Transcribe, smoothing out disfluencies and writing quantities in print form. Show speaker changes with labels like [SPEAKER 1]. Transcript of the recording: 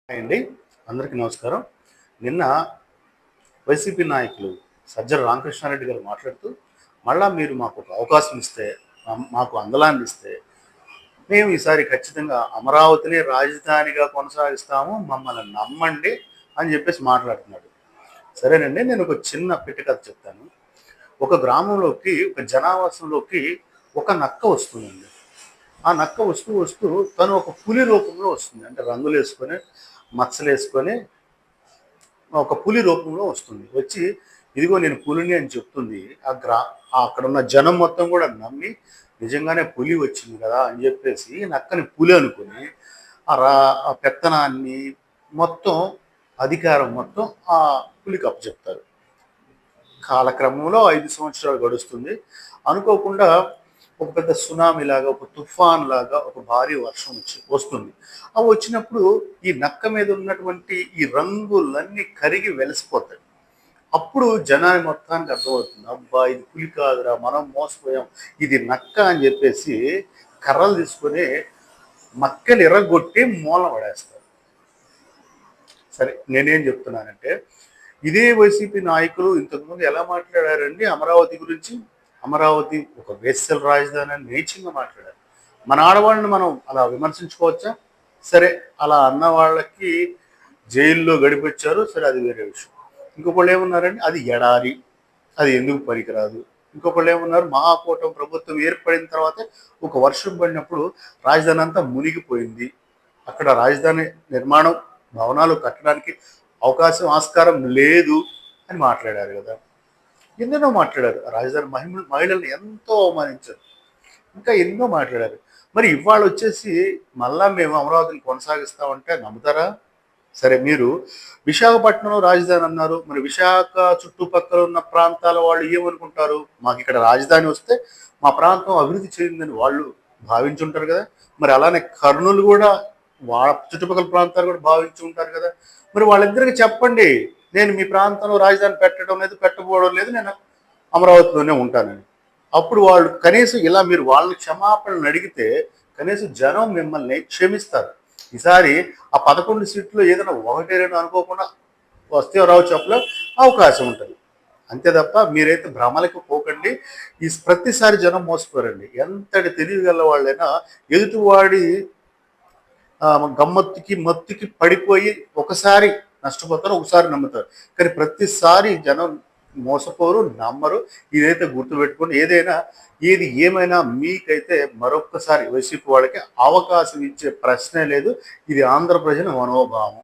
[SPEAKER 1] Hi అండి. అందరికీ నమస్కారం. నిన్న వైసీపీ నాయకులు సజ్జల రామకృష్ణారెడ్డి గారు మాట్లాడుతూ, మళ్ళా మీరు మాకు ఒక అవకాశం ఇస్తే, మాకు అందలాన్ని ఇస్తే, మేము ఈసారి ఖచ్చితంగా అమరావతిని రాజధానిగా కొనసాగిస్తాము. మమ్మల్ని నమ్మండి అని చెప్పేసి మాట్లాడుతున్నాడు. సరేనండి. నేను ఒక చిన్న పిట్ట కథ చెప్తాను. ఒక గ్రామంలోకి, ఒక జనావాసంలోకి ఒక నక్క వస్తుందండి. ఆ నక్క వస్తూ వస్తూ తను ఒక పులి రూపంలో వస్తుంది. అంటే రంగులేసుకొని, మచ్చలేసుకొని ఒక పులి రూపంలో వస్తుంది. వచ్చి ఇదిగో నేను పులిని అని చెప్తుంది. అక్కడున్న జనం మొత్తం కూడా నమ్మి నిజంగానే పులి వచ్చింది కదా అని చెప్పేసి నక్కని పులి అనుకుని ఆ పెత్తనాన్ని మొత్తం, అధికారం మొత్తం ఆ పులికి అప్పచెప్తారు. కాలక్రమంలో 5 సంవత్సరాలు గడుస్తుంది. అనుకోకుండా ఒక పెద్ద సునామీ లాగా, ఒక తుఫాన్ లాగా ఒక భారీ వర్షం వస్తుంది. అవి వచ్చినప్పుడు ఈ నక్క మీద ఉన్నటువంటి ఈ రంగులన్నీ కరిగి వెలిసిపోతాయి. అప్పుడు జనాన్ని మొత్తానికి అర్థమవుతుంది, అబ్బా ఇది పులి కాదురా, మనం మోసపోయాం, ఇది నక్క అని చెప్పేసి కర్రలు తీసుకొని మక్కలు ఎర్రగొట్టి మూల పడేస్తారు. సరే, నేనేం చెప్తున్నానంటే, ఇదే వైసీపీ నాయకులు ఇంతకుముందు ఎలా మాట్లాడారండి అమరావతి గురించి? అమరావతి ఒక వేశ్యల రాజధాని అని నీచంగా మాట్లాడారు. మన ఆడవాళ్ళని మనం అలా విమర్శించుకోవచ్చా? సరే, అలా అన్న వాళ్ళకి జైల్లో గడిపొచ్చారు. సరే, అది వేరే విషయం. ఇంకొకళ్ళు ఏమన్నారండి, అది ఎడారి, అది ఎందుకు పనికిరాదు. ఇంకొకళ్ళు ఏమన్నారు, మహాకూటమి ప్రభుత్వం ఏర్పడిన తర్వాత ఒక వర్షం పడినప్పుడు రాజధాని అంతా మునిగిపోయింది, అక్కడ రాజధాని నిర్మాణం, భవనాలు కట్టడానికి అవకాశం, ఆస్కారం లేదు అని మాట్లాడారు కదా. ఎన్నెన్నో మాట్లాడారు. రాజధాని మహిళలను ఎంతో అవమానించారు. ఇంకా ఎన్నో మాట్లాడారు. మరి ఇవాళ వచ్చేసి మళ్ళా మేము అమరావతిని కొనసాగిస్తామంటే నమ్ముతారా? సరే, మీరు విశాఖపట్నంలో రాజధాని అన్నారు. మరి విశాఖ చుట్టుపక్కల ఉన్న ప్రాంతాల వాళ్ళు ఏమనుకుంటారు? మాకు ఇక్కడ రాజధాని వస్తే మా ప్రాంతం అభివృద్ధి చెందిందని వాళ్ళు భావించుంటారు కదా. మరి అలానే కర్నూలు కూడా, వాళ్ళ చుట్టుపక్కల ప్రాంతాలు కూడా భావించి ఉంటారు కదా. మరి వాళ్ళిద్దరికి చెప్పండి, నేను మీ ప్రాంతంలో రాజధాని పెట్టడం లేదు, పెట్టబోవడం లేదు, నేను అమరావతిలోనే ఉంటానని. అప్పుడు వాళ్ళు కనీసం ఇలా మీరు వాళ్ళని క్షమాపణలు అడిగితే కనీసం జనం మిమ్మల్ని క్షమిస్తారు. ఈసారి ఆ 11 సీట్లు ఏదైనా 1-2 అనుకోకుండా వస్తే రావు చెప్పలో అవకాశం ఉంటుంది. అంతే తప్ప మీరైతే భ్రమలకు పోకండి. ప్రతిసారి జనం మోసపోరండి. ఎంతటి తెలివిగల వాళ్ళైనా ఎదుటివాడి గమ్మత్తుకి మత్తుకి పడిపోయి ఒకసారి నష్టపోతారు, ఒకసారి నమ్ముతారు. కానీ ప్రతిసారి జనం మోసపోరు, నమ్మరు. ఇదైతే గుర్తుపెట్టుకొని ఏది ఏమైనా మీకైతే మరొక్కసారి వైసీపీ వాళ్ళకి అవకాశం ఇచ్చే ప్రశ్నే లేదు. ఇది ఆంధ్ర ప్రజల మనోభావం.